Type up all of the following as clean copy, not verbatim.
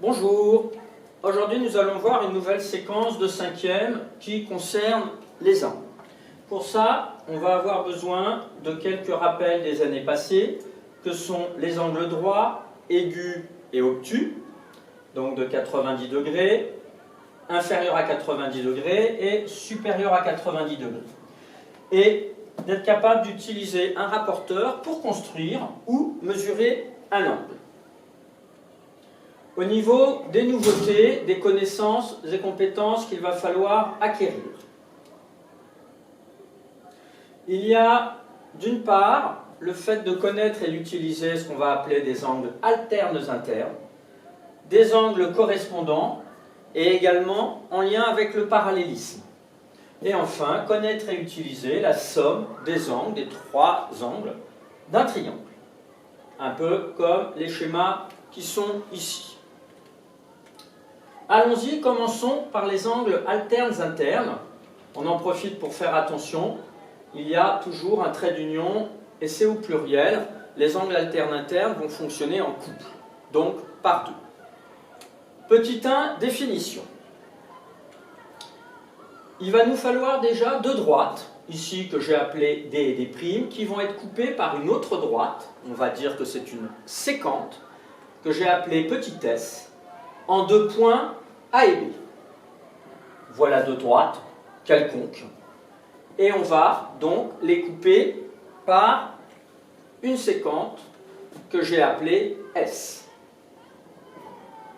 Bonjour, aujourd'hui nous allons voir une nouvelle séquence de 5e qui concerne les angles. Pour ça, on va avoir besoin de quelques rappels des années passées, que sont les angles droits, aigus et obtus, donc de 90 degrés, inférieur à 90 degrés et supérieur à 90 degrés. Et d'être capable d'utiliser un rapporteur pour construire ou mesurer un angle. Au niveau des nouveautés, des connaissances et compétences qu'il va falloir acquérir. Il y a d'une part le fait de connaître et d'utiliser ce qu'on va appeler des angles alternes internes, des angles correspondants et également en lien avec le parallélisme. Et enfin, connaître et utiliser la somme des angles, des trois angles d'un triangle. Un peu comme les schémas qui sont ici. Allons-y, commençons par les angles alternes internes. On en profite pour faire attention. Il y a toujours un trait d'union et c'est au pluriel. Les angles alternes internes vont fonctionner en couple, donc par deux. Petit 1, définition. Il va nous falloir déjà deux droites, ici que j'ai appelées D et D', qui vont être coupées par une autre droite, on va dire que c'est une séquente, que j'ai appelée petit s, en deux points A et B. Voilà deux droites, quelconques, et on va donc les couper par une séquente que j'ai appelée S,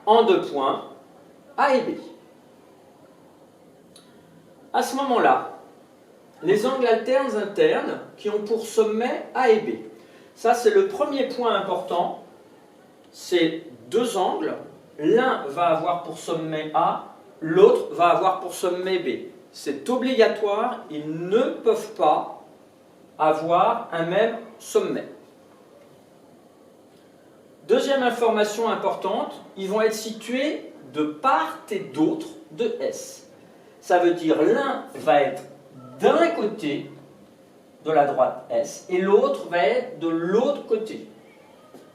en deux points A et B. À ce moment-là, les angles alternes internes qui ont pour sommet A et B. Ça, c'est le premier point important. C'est deux angles. L'un va avoir pour sommet A, l'autre va avoir pour sommet B. C'est obligatoire, ils ne peuvent pas avoir un même sommet. Deuxième information importante, ils vont être situés de part et d'autre de S. Ça veut dire l'un va être d'un côté de la droite S et l'autre va être de l'autre côté.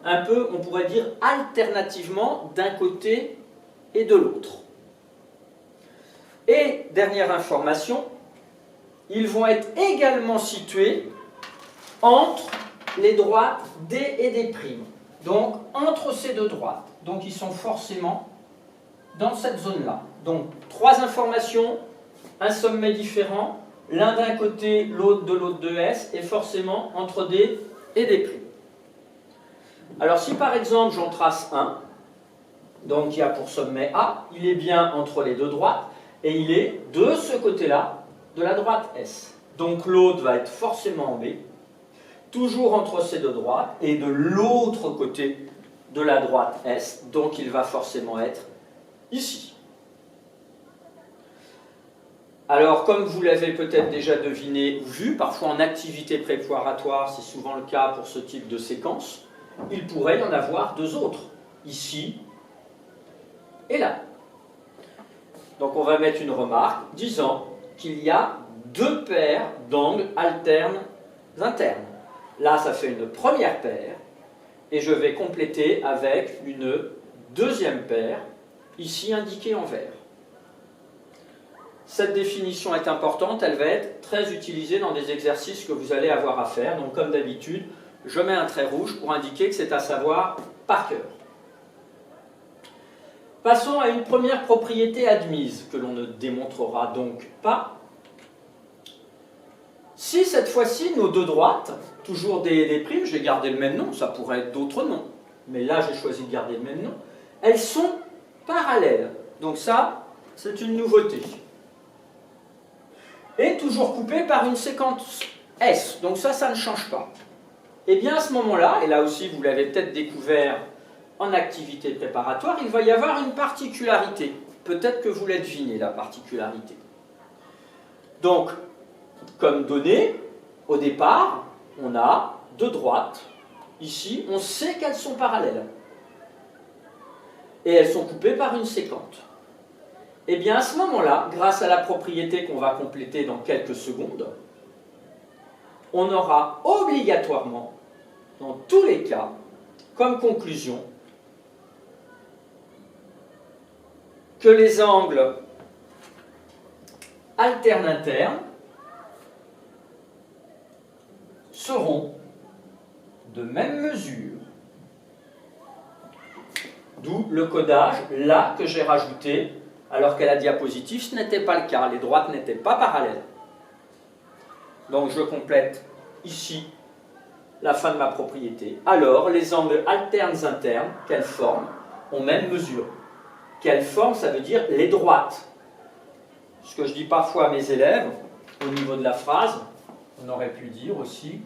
Un peu, on pourrait dire alternativement d'un côté et de l'autre. Et dernière information, ils vont être également situés entre les droites D et D'. Donc entre ces deux droites. Donc ils sont forcément dans cette zone-là. Donc trois informations, un sommet différent, l'un d'un côté, l'autre de S, et forcément entre D et D'. Alors si par exemple j'en trace un, donc il y a pour sommet A, il est bien entre les deux droites, et il est de ce côté-là, de la droite S. Donc l'autre va être forcément en B, toujours entre ces deux droites, et de l'autre côté de la droite S, donc il va forcément être ici. Alors, comme vous l'avez peut-être déjà deviné ou vu, parfois en activité préparatoire, c'est souvent le cas pour ce type de séquence, il pourrait y en avoir deux autres, ici et là. Donc on va mettre une remarque disant qu'il y a deux paires d'angles alternes internes. Là, ça fait une première paire, et je vais compléter avec une deuxième paire, ici indiquée en vert. Cette définition est importante, elle va être très utilisée dans des exercices que vous allez avoir à faire. Donc comme d'habitude, je mets un trait rouge pour indiquer que c'est à savoir par cœur. Passons à une première propriété admise, que l'on ne démontrera donc pas. Si cette fois-ci, nos deux droites, toujours des primes, j'ai gardé le même nom, ça pourrait être d'autres noms, mais là j'ai choisi de garder le même nom, elles sont parallèles. Donc ça, c'est une nouveauté. Et toujours coupées par une séquence S, donc ça ne change pas. Et bien à ce moment-là, et là aussi vous l'avez peut-être découvert en activité préparatoire, il va y avoir une particularité. Peut-être que vous l'avez deviné, la particularité. Donc, comme donnée, au départ, on a deux droites. Ici, on sait qu'elles sont parallèles. Et elles sont coupées par une séquente. Et bien à ce moment-là, grâce à la propriété qu'on va compléter dans quelques secondes, on aura obligatoirement, dans tous les cas, comme conclusion, que les angles alternes-internes seront de même mesure. D'où le codage là que j'ai rajouté, alors qu'à la diapositive ce n'était pas le cas, les droites n'étaient pas parallèles. Donc je complète ici la fin de ma propriété. Alors les angles alternes internes, quelle forme, ont même mesure. Quelle forme, ça veut dire les droites. Ce que je dis parfois à mes élèves, au niveau de la phrase, on aurait pu dire aussi,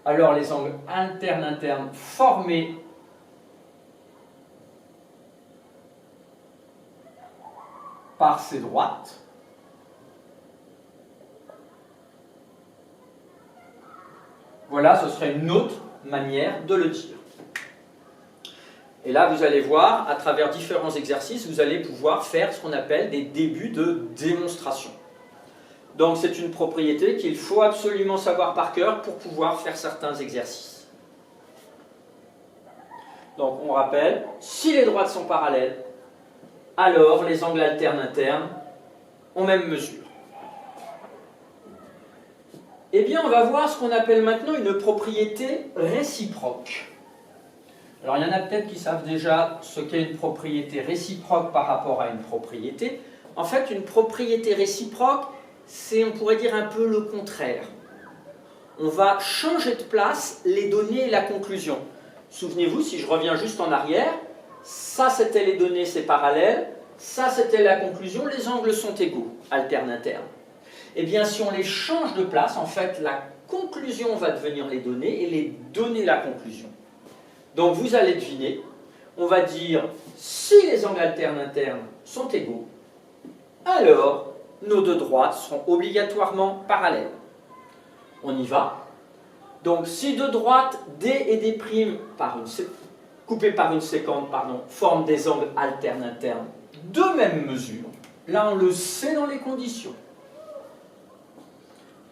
alors les angles alternes internes formés par ces droites voilà, ce serait une autre manière de le dire. Et là, vous allez voir, à travers différents exercices, vous allez pouvoir faire ce qu'on appelle des débuts de démonstration. Donc c'est une propriété qu'il faut absolument savoir par cœur pour pouvoir faire certains exercices. Donc on rappelle, si les droites sont parallèles, alors les angles alternes internes ont même mesure. Eh bien, on va voir ce qu'on appelle maintenant une propriété réciproque. Alors, il y en a peut-être qui savent déjà ce qu'est une propriété réciproque par rapport à une propriété. En fait, une propriété réciproque, c'est, on pourrait dire, un peu le contraire. On va changer de place les données et la conclusion. Souvenez-vous, si je reviens juste en arrière, ça c'était les données, c'est parallèle, ça c'était la conclusion, les angles sont égaux, alternes internes. Eh bien, si on les change de place, en fait, la conclusion va devenir les données et les données la conclusion. Donc, vous allez deviner, on va dire, si les angles alternes internes sont égaux, alors nos deux droites seront obligatoirement parallèles. On y va. Donc, si deux droites D et D' coupées par une séquente, forment des angles alternes internes de même mesure, là on le sait dans les conditions.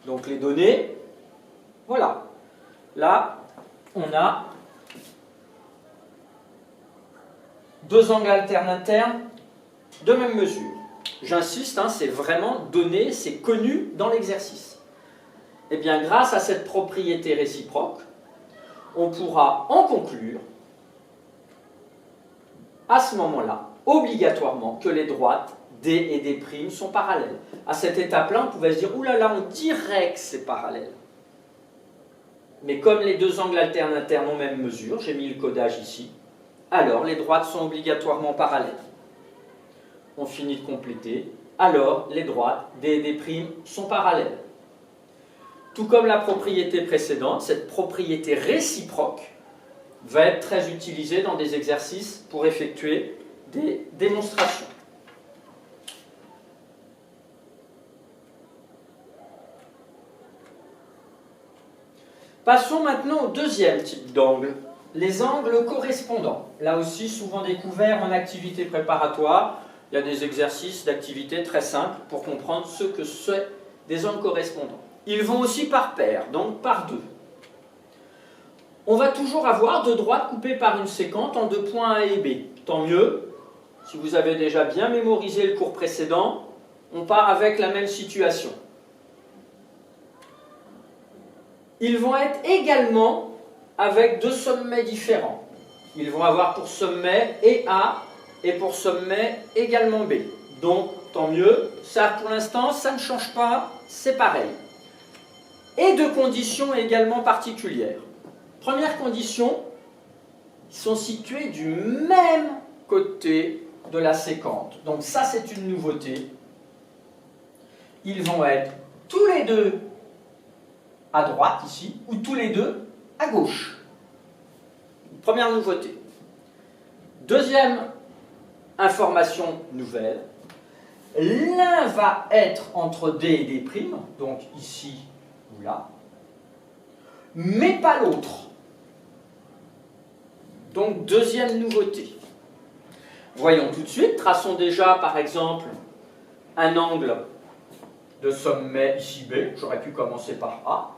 Donc les données, voilà. Là, on a deux angles alternes internes de même mesure. J'insiste, hein, c'est vraiment donné, c'est connu dans l'exercice. Eh bien, grâce à cette propriété réciproque, on pourra en conclure, à ce moment-là, obligatoirement, que les droites D et D' sont parallèles. À cette étape-là, on pouvait se dire, oulala, on dirait que c'est parallèle. Mais comme les deux angles alternes internes ont même mesure, j'ai mis le codage ici, alors les droites sont obligatoirement parallèles. On finit de compléter, alors les droites D et D' sont parallèles. Tout comme la propriété précédente, cette propriété réciproque va être très utilisée dans des exercices pour effectuer des démonstrations. Passons maintenant au deuxième type d'angle, les angles correspondants. Là aussi, souvent découverts en activité préparatoire. Il y a des exercices d'activité très simples pour comprendre ce que c'est des angles correspondants. Ils vont aussi par paire, donc par deux. On va toujours avoir deux droites coupées par une séquente en deux points A et B. Tant mieux, si vous avez déjà bien mémorisé le cours précédent, on part avec la même situation. Ils vont être également avec deux sommets différents. Ils vont avoir pour sommet et A et pour sommet également B. Donc, tant mieux. Ça, pour l'instant, ça ne change pas, c'est pareil. Et deux conditions également particulières. Première condition, ils sont situés du même côté de la séquente. Donc ça, c'est une nouveauté. Ils vont être tous les deux à droite ici, ou tous les deux à gauche. Première nouveauté. Deuxième information nouvelle, l'un va être entre D et D', donc ici ou là, mais pas l'autre. Donc deuxième nouveauté. Voyons tout de suite, traçons déjà par exemple un angle de sommet ici B, j'aurais pu commencer par A.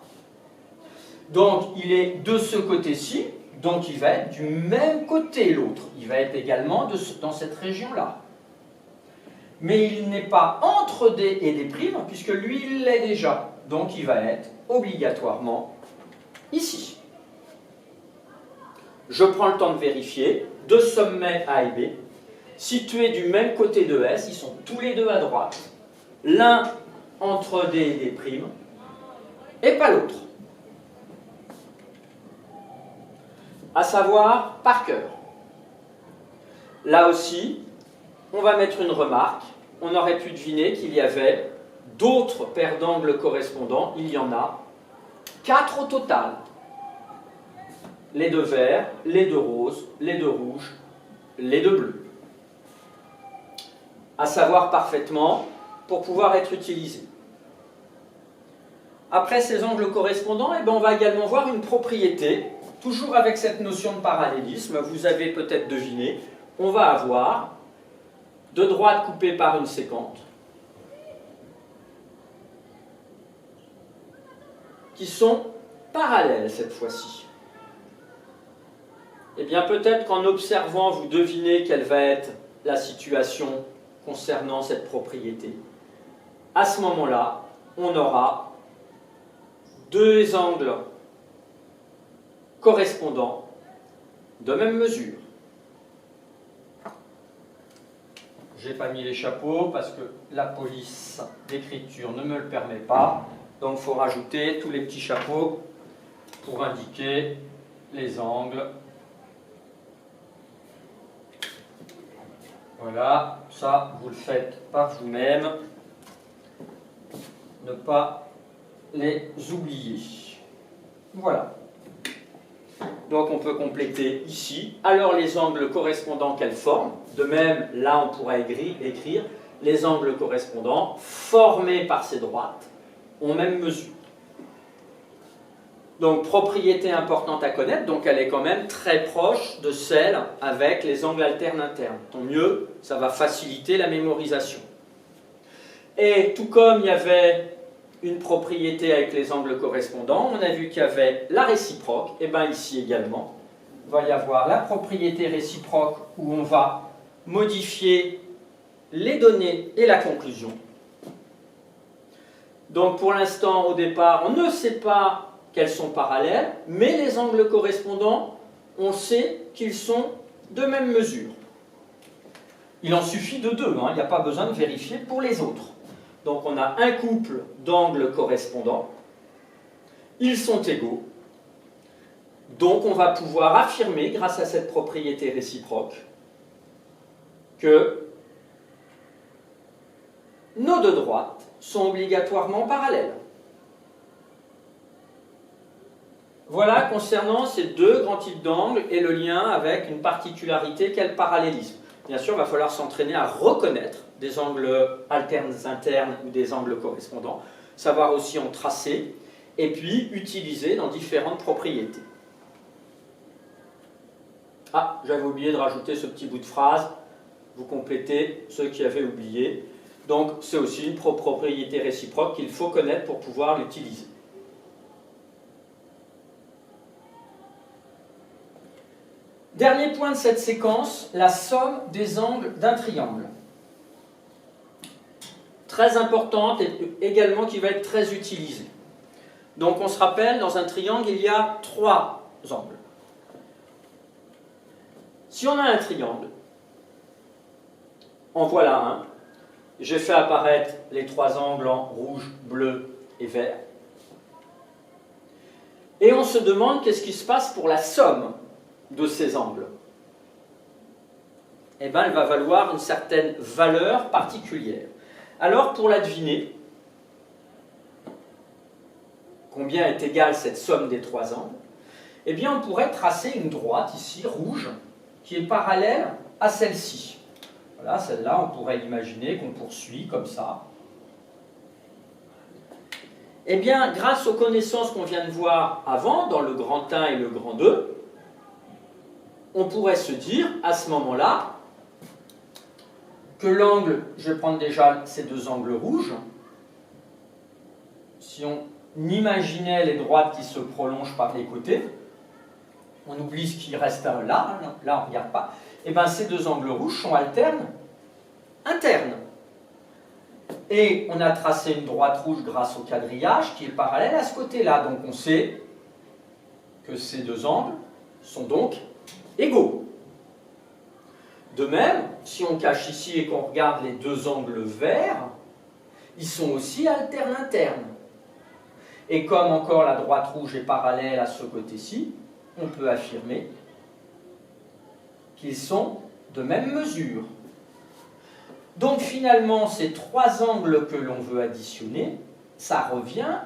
Donc il est de ce côté-ci, donc il va être du même côté l'autre. Il va être également dans cette région-là. mais il n'est pas entre D et D', puisque lui, il l'est déjà. Donc, il va être obligatoirement ici. Je prends le temps de vérifier. Deux sommets A et B, situés du même côté de S, ils sont tous les deux à droite. L'un entre D et D', et pas l'autre. À savoir par cœur. Là aussi, on va mettre une remarque. On aurait pu deviner qu'il y avait d'autres paires d'angles correspondants. Il y en a 4 au total. Les deux verts, les deux roses, les deux rouges, les deux bleus. À savoir parfaitement pour pouvoir être utilisés. Après ces angles correspondants, eh bien, on va également voir une propriété. Toujours avec cette notion de parallélisme, vous avez peut-être deviné, on va avoir deux droites coupées par une séquente qui sont parallèles cette fois-ci. Eh bien, peut-être qu'en observant, vous devinez quelle va être la situation concernant cette propriété. À ce moment-là, on aura deux angles correspondants de même mesure. Je n'ai pas mis les chapeaux parce que la police d'écriture ne me le permet pas. Donc il faut rajouter tous les petits chapeaux pour indiquer les angles. Voilà, ça vous le faites par vous-même. Ne pas les oublier. Voilà. Donc on peut compléter ici. Alors les angles correspondants qu'elles forment, de même là on pourra écrire les angles correspondants formés par ces droites ont même mesure. Donc propriété importante à connaître, donc elle est quand même très proche de celle avec les angles alternes internes. Tant mieux, ça va faciliter la mémorisation. Et tout comme il y avait une propriété avec les angles correspondants, on a vu qu'il y avait la réciproque, et bien ici également, il va y avoir la propriété réciproque où on va modifier les données et la conclusion. Donc pour l'instant, au départ, on ne sait pas qu'elles sont parallèles, mais les angles correspondants, on sait qu'ils sont de même mesure. Il en suffit de deux, hein, il n'y a pas besoin de vérifier pour les autres. Donc on a un couple d'angles correspondants, ils sont égaux, donc on va pouvoir affirmer, grâce à cette propriété réciproque, que nos deux droites sont obligatoirement parallèles. Voilà concernant ces deux grands types d'angles et le lien avec une particularité qu'est le parallélisme. Bien sûr, il va falloir s'entraîner à reconnaître des angles alternes internes ou des angles correspondants, savoir aussi en tracer, et puis utiliser dans différentes propriétés. Ah, j'avais oublié de rajouter ce petit bout de phrase, vous complétez ceux qui avaient oublié. Donc c'est aussi une propriété réciproque qu'il faut connaître pour pouvoir l'utiliser. Dernier point de cette séquence, la somme des angles d'un triangle. Très importante et également qui va être très utilisée. Donc on se rappelle, dans un triangle, il y a trois angles. Si on a un triangle, en voilà un. J'ai fait apparaître les trois angles en rouge, bleu et vert. Et on se demande qu'est-ce qui se passe pour la somme de ces angles. Eh bien, elle va valoir une certaine valeur particulière. Alors, pour la deviner, combien est égale cette somme des trois angles, eh bien, on pourrait tracer une droite ici, rouge, qui est parallèle à celle-ci. Voilà, celle-là, on pourrait imaginer qu'on poursuit comme ça. Eh bien, grâce aux connaissances qu'on vient de voir avant, dans le grand 1 et le grand 2, on pourrait se dire, à ce moment-là, que l'angle, je vais prendre déjà ces deux angles rouges, si on imaginait les droites qui se prolongent par les côtés, on oublie ce qui reste là, là on ne regarde pas, et bien ces deux angles rouges sont alternes, internes. Et on a tracé une droite rouge grâce au quadrillage qui est parallèle à ce côté-là. Donc on sait que ces deux angles sont donc égaux. De même, si on cache ici et qu'on regarde les deux angles verts, ils sont aussi alternes-internes. Et comme encore la droite rouge est parallèle à ce côté-ci, on peut affirmer qu'ils sont de même mesure. Donc finalement, ces trois angles que l'on veut additionner, ça revient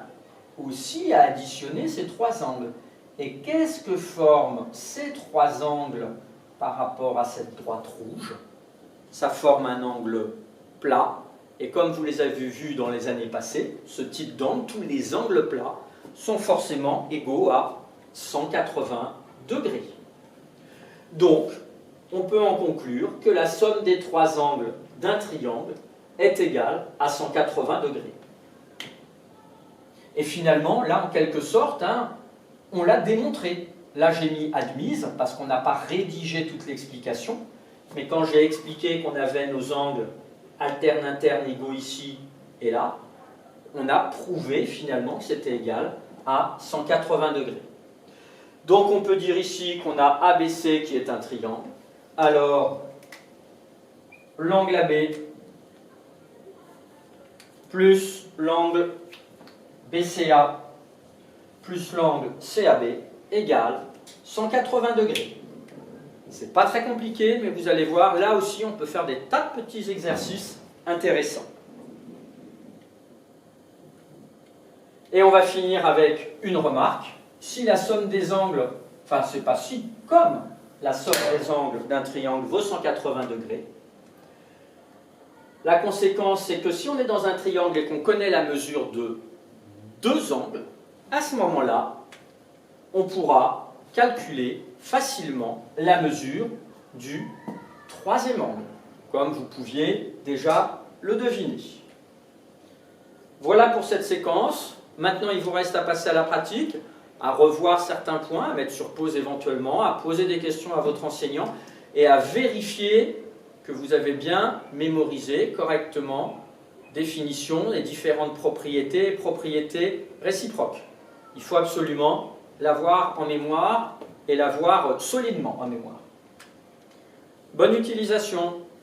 aussi à additionner ces trois angles. Et qu'est-ce que forment ces trois angles par rapport à cette droite rouge? Ça forme un angle plat. Et comme vous les avez vus dans les années passées, ce type d'angle, tous les angles plats, sont forcément égaux à 180 degrés. Donc, on peut en conclure que la somme des trois angles d'un triangle est égale à 180 degrés. Et finalement, là, en quelque sorte, on l'a démontré. Là, j'ai mis admise, parce qu'on n'a pas rédigé toute l'explication, mais quand j'ai expliqué qu'on avait nos angles alternes-internes égaux ici et là, on a prouvé finalement que c'était égal à 180 degrés. Donc on peut dire ici qu'on a ABC qui est un triangle. Alors, l'angle AB plus l'angle BCA plus l'angle CAB égale 180 degrés. C'est pas très compliqué, mais vous allez voir, là aussi on peut faire des tas de petits exercices intéressants. Et on va finir avec une remarque. Si la somme des angles, enfin c'est pas si, comme la somme des angles d'un triangle vaut 180 degrés, la conséquence c'est que si on est dans un triangle et qu'on connaît la mesure de deux angles, à ce moment-là, on pourra calculer facilement la mesure du troisième angle, comme vous pouviez déjà le deviner. Voilà pour cette séquence. Maintenant, il vous reste à passer à la pratique, à revoir certains points, à mettre sur pause éventuellement, à poser des questions à votre enseignant et à vérifier que vous avez bien mémorisé correctement définition des différentes propriétés et propriétés réciproques. Il faut absolument l'avoir en mémoire et l'avoir solidement en mémoire. Bonne utilisation!